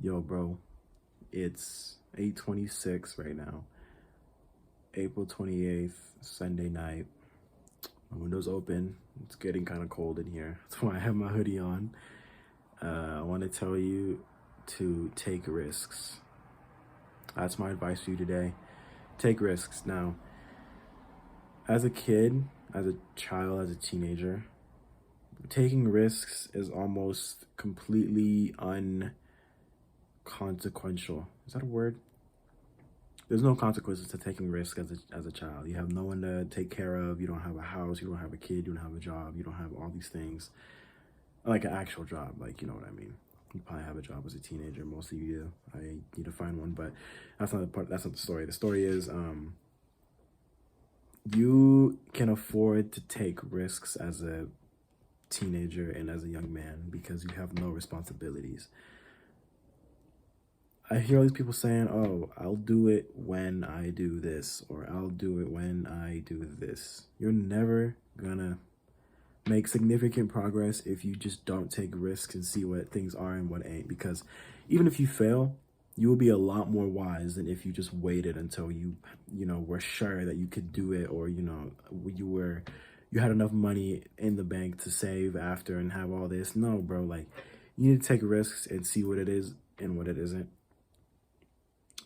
Yo, bro, it's 8:26 right now, April 28th, Sunday night. My window's open. It's getting kind of cold in here. That's why I have my hoodie on. I want to tell you to take risks. That's my advice for you today. Take risks. Now, as a kid, as a child, as a teenager, taking risks is almost completely unconsequential. Is that a word? There's no consequences to taking risks as a child. You have no one to take care of. You don't have a house. You don't have a kid. You don't have a job. You don't have all these things. Like an actual job, like, you know what I mean. You probably have a job as a teenager. Most of you do. I need to find one, but that's not the part. That's not the story. The story is you can afford to take risks as a teenager and as a young man because you have no responsibilities. I hear all these people saying, oh, I'll do it when I do this, or I'll do it when I do this. You're never gonna make significant progress if you just don't take risks and see what things are and what ain't. Because even if you fail, you will be a lot more wise than if you just waited until you were sure that you could do it, or you had enough money in the bank to save after and have all this. No, bro, like, you need to take risks and see what it is and what it isn't.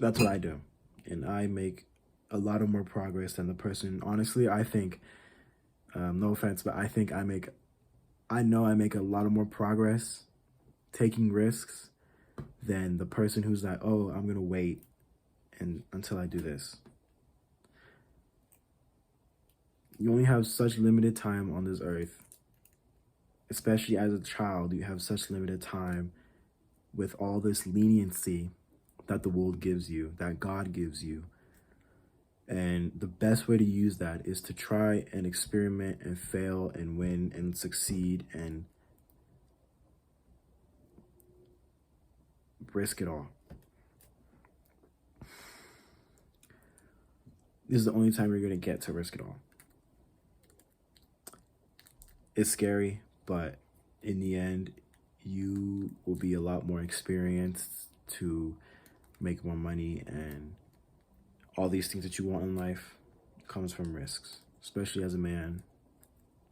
That's what I do. And I make a lot of more progress than the person. Honestly, I think, no offense, but I think I know I make a lot of more progress taking risks than the person who's like, oh, I'm going to wait until I do this. You only have such limited time on this earth. Especially as a child, you have such limited time with all this leniency that the world gives you, that God gives you. And the best way to use that is to try and experiment and fail and win and succeed and risk it all. This is the only time you're going to get to risk it all. It's scary, but in the end, you will be a lot more experienced to make more money, and all these things that you want in life comes from risks, especially as a man,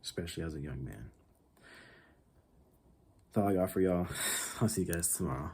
especially as a young man. That's all I got for y'all. I'll see you guys tomorrow.